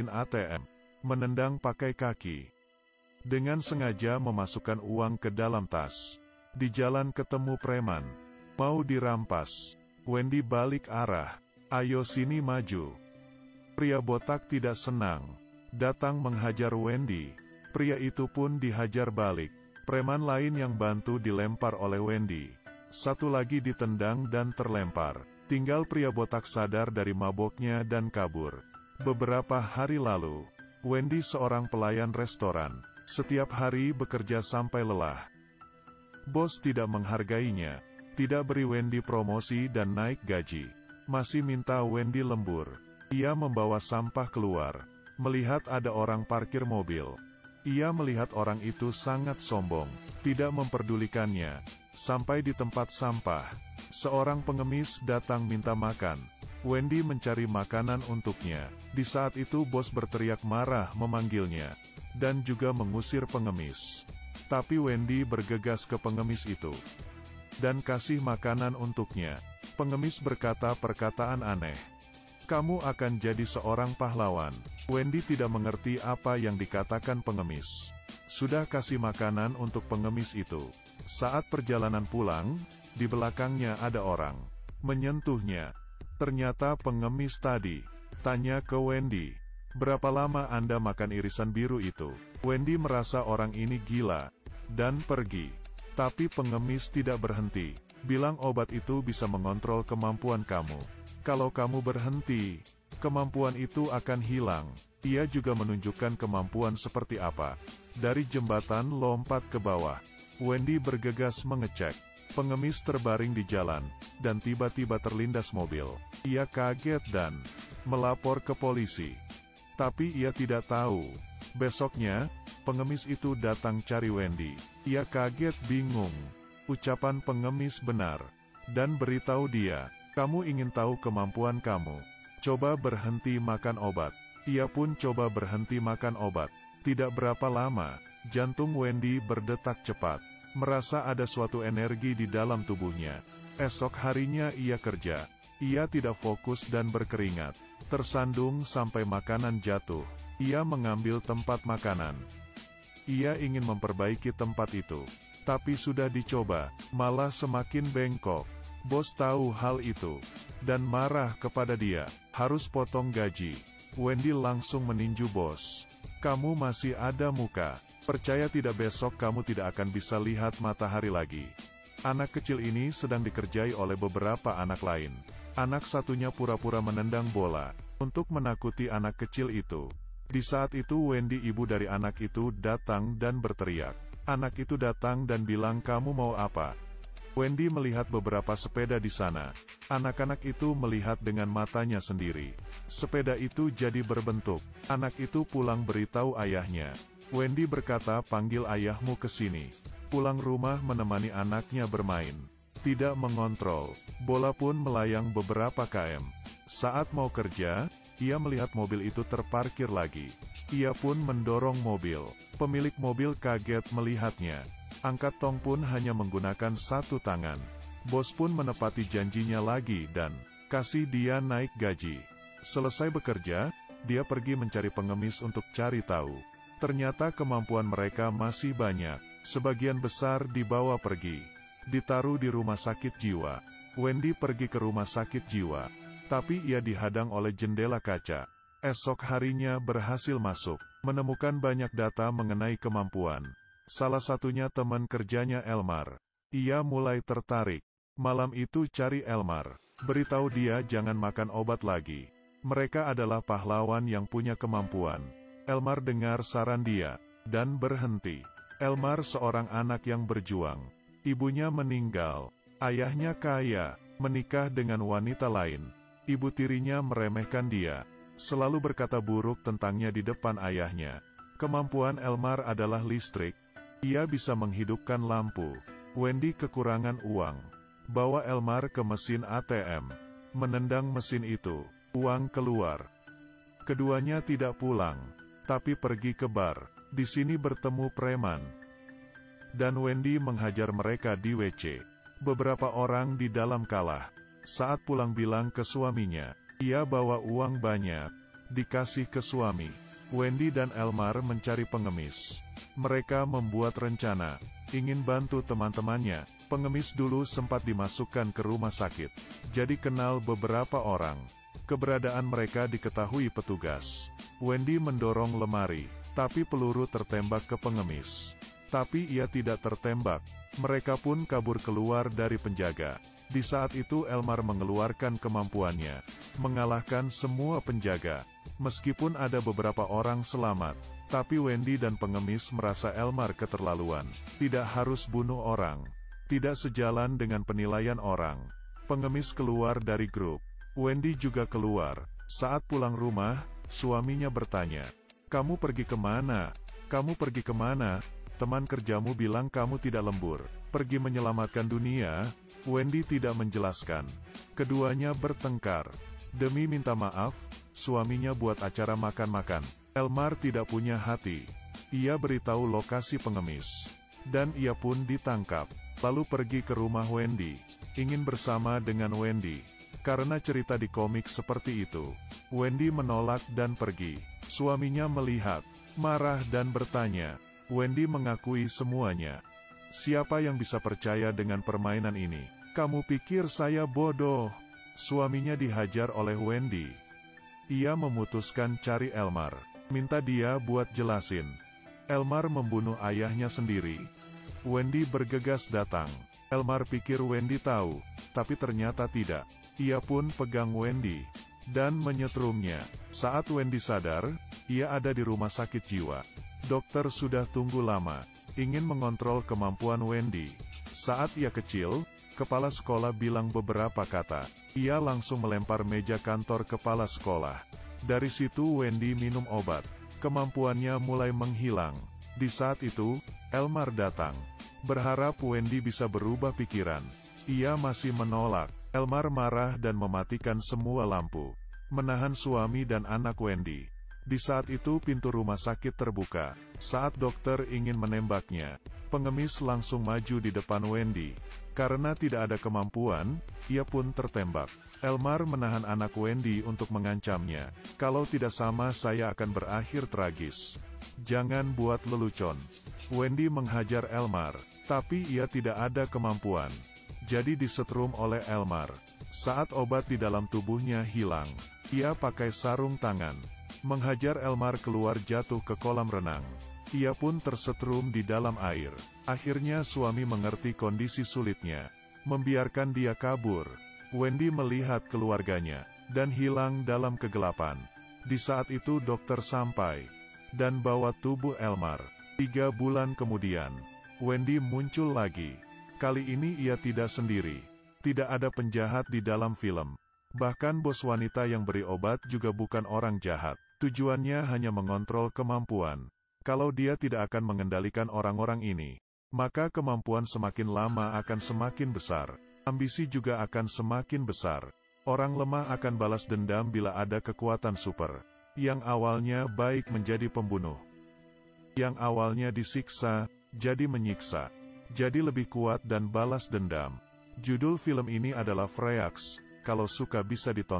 ATM, menendang pakai kaki. Dengan sengaja memasukkan uang ke dalam tas. Di jalan ketemu preman. Mau dirampas. Wendy balik arah. Ayo sini maju. Pria botak tidak senang. Datang menghajar Wendy. Pria itu pun dihajar balik. Preman lain yang bantu dilempar oleh Wendy. Satu lagi ditendang dan terlempar. Tinggal pria botak sadar dari maboknya dan kabur. Beberapa hari lalu, Wendy seorang pelayan restoran. Setiap hari bekerja sampai lelah. Bos tidak menghargainya, tidak beri Wendy promosi dan naik gaji. Masih minta Wendy lembur. Ia membawa sampah keluar. Melihat ada orang parkir mobil. Ia melihat orang itu sangat sombong, tidak memperdulikannya. Sampai di tempat sampah, seorang pengemis datang minta makan. Wendy mencari makanan untuknya. Di saat itu bos berteriak marah memanggilnya, dan juga mengusir pengemis. Tapi Wendy bergegas ke pengemis itu, dan kasih makanan untuknya. Pengemis berkata perkataan aneh. Kamu akan jadi seorang pahlawan. Wendy tidak mengerti apa yang dikatakan pengemis. Sudah kasih makanan untuk pengemis itu. Saat perjalanan pulang, di belakangnya ada orang menyentuhnya. Ternyata pengemis tadi. Tanya ke Wendy, berapa lama Anda makan irisan biru itu? Wendy merasa orang ini gila, dan pergi. Tapi pengemis tidak berhenti. Bilang obat itu bisa mengontrol kemampuan kamu. Kalau kamu berhenti, kemampuan itu akan hilang. Ia juga menunjukkan kemampuan seperti apa. Dari jembatan lompat ke bawah. Wendy bergegas mengecek. Pengemis terbaring di jalan, dan tiba-tiba terlindas mobil. Ia kaget dan melapor ke polisi. Tapi ia tidak tahu. Besoknya, pengemis itu datang cari Wendy. Ia kaget bingung. Ucapan pengemis benar. Dan beritahu dia, kamu ingin tahu kemampuan kamu? Coba berhenti makan obat. Ia pun coba berhenti makan obat. Tidak berapa lama, jantung Wendy berdetak cepat. Merasa ada suatu energi di dalam tubuhnya. Esok harinya ia kerja. Ia tidak fokus dan berkeringat. Tersandung sampai makanan jatuh. Ia mengambil tempat makanan. Ia ingin memperbaiki tempat itu. Tapi sudah dicoba, malah semakin bengkok. Bos tahu hal itu, dan marah kepada dia. Harus potong gaji. Wendy langsung meninju bos. Kamu masih ada muka. Percaya tidak besok kamu tidak akan bisa lihat matahari lagi. Anak kecil ini sedang dikerjai oleh beberapa anak lain. Anak satunya pura-pura menendang bola, untuk menakuti anak kecil itu. Di saat itu Wendy, ibu dari anak itu, datang dan berteriak. Anak itu datang dan bilang, kamu mau apa? Wendy melihat beberapa sepeda di sana. Anak-anak itu melihat dengan matanya sendiri. Sepeda itu jadi berbentuk. Anak itu pulang beritahu ayahnya. Wendy berkata, panggil ayahmu ke sini. Pulang rumah menemani anaknya bermain. Tidak mengontrol. Bola pun melayang beberapa km. Saat mau kerja, ia melihat mobil itu terparkir lagi. Ia pun mendorong mobil. Pemilik mobil kaget melihatnya. Angkat tong pun hanya menggunakan satu tangan. Bos pun menepati janjinya lagi dan kasih dia naik gaji. Selesai bekerja, dia pergi mencari pengemis untuk cari tahu. Ternyata kemampuan mereka masih banyak. Sebagian besar dibawa pergi. Ditaruh di rumah sakit jiwa. Wendy pergi ke rumah sakit jiwa. Tapi ia dihadang oleh jendela kaca. Esok harinya berhasil masuk. Menemukan banyak data mengenai kemampuan. Salah satunya teman kerjanya Elmar. Ia mulai tertarik. Malam itu cari Elmar. Beritahu dia jangan makan obat lagi. Mereka adalah pahlawan yang punya kemampuan. Elmar dengar saran dia, dan berhenti. Elmar seorang anak yang berjuang. Ibunya meninggal. Ayahnya kaya, menikah dengan wanita lain. Ibu tirinya meremehkan dia. Selalu berkata buruk tentangnya di depan ayahnya. Kemampuan Elmar adalah listrik. Ia bisa menghidupkan lampu. Wendy kekurangan uang. Bawa Elmar ke mesin ATM. Menendang mesin itu. Uang keluar. Keduanya tidak pulang. Tapi pergi ke bar. Di sini bertemu preman. Dan Wendy menghajar mereka di WC. Beberapa orang di dalam kalah. Saat pulang bilang ke suaminya, ia bawa uang banyak. dikasih ke suami. Wendy dan Elmar mencari pengemis. Mereka membuat rencana, ingin bantu teman-temannya. Pengemis dulu sempat dimasukkan ke rumah sakit, jadi kenal beberapa orang. Keberadaan mereka diketahui petugas. Wendy mendorong lemari, tapi peluru tertembak ke pengemis. Tapi ia tidak tertembak. Mereka pun kabur keluar dari penjaga. Di saat itu Elmar mengeluarkan kemampuannya, mengalahkan semua penjaga. Meskipun ada beberapa orang selamat, tapi Wendy dan pengemis merasa Elmar keterlaluan. Tidak harus bunuh orang. Tidak sejalan dengan penilaian orang. Pengemis keluar dari grup. Wendy juga keluar. Saat pulang rumah, suaminya bertanya, "Kamu pergi kemana? Kamu pergi kemana? Teman kerjamu bilang kamu tidak lembur. Pergi menyelamatkan dunia?" Wendy tidak menjelaskan. Keduanya bertengkar. Demi minta maaf, suaminya buat acara makan-makan. Elmar tidak punya hati. Ia beritahu lokasi pengemis. Dan ia pun ditangkap. Lalu pergi ke rumah Wendy. Ingin bersama dengan Wendy. Karena cerita di komik seperti itu. Wendy menolak dan pergi. Suaminya melihat, marah dan bertanya. Wendy mengakui semuanya. "Siapa yang bisa percaya dengan permainan ini? Kamu pikir saya bodoh?" Suaminya dihajar oleh Wendy. Ia memutuskan cari Elmar. Minta dia buat jelasin. Elmar membunuh ayahnya sendiri. Wendy bergegas datang. Elmar pikir Wendy tahu, tapi ternyata tidak. Ia pun pegang Wendy dan menyetrumnya. Saat Wendy sadar, ia ada di rumah sakit jiwa. Dokter sudah tunggu lama, ingin mengontrol kemampuan Wendy. Saat ia kecil, kepala sekolah bilang beberapa kata. Ia langsung melempar meja kantor kepala sekolah. Dari situ Wendy minum obat. Kemampuannya mulai menghilang. Di saat itu, Elmar datang. Berharap Wendy bisa berubah pikiran. Ia masih menolak. Elmar marah dan mematikan semua lampu. Menahan suami dan anak Wendy. Di saat itu pintu rumah sakit terbuka. Saat dokter ingin menembaknya, pengemis langsung maju di depan Wendy. Karena tidak ada kemampuan, ia pun tertembak. Elmar menahan anak Wendy untuk mengancamnya. "Kalau tidak sama saya akan berakhir tragis. Jangan buat lelucon." Wendy menghajar Elmar, tapi ia tidak ada kemampuan. Jadi disetrum oleh Elmar. Saat obat di dalam tubuhnya hilang, ia pakai sarung tangan. Menghajar Elmar keluar jatuh ke kolam renang. Ia pun tersetrum di dalam air. Akhirnya suami mengerti kondisi sulitnya. Membiarkan dia kabur. Wendy melihat keluarganya, dan hilang dalam kegelapan. Di saat itu dokter sampai, dan bawa tubuh Elmar. 3 bulan kemudian, Wendy muncul lagi. Kali ini ia tidak sendiri. Tidak ada penjahat di dalam film. Bahkan bos wanita yang beri obat juga bukan orang jahat. Tujuannya hanya mengontrol kemampuan. Kalau dia tidak akan mengendalikan orang-orang ini, maka kemampuan semakin lama akan semakin besar. Ambisi juga akan semakin besar. Orang lemah akan balas dendam bila ada kekuatan super. Yang awalnya baik menjadi pembunuh. Yang awalnya disiksa, jadi menyiksa. Jadi lebih kuat dan balas dendam. Judul film ini adalah Freaks. Kalau suka bisa ditonton.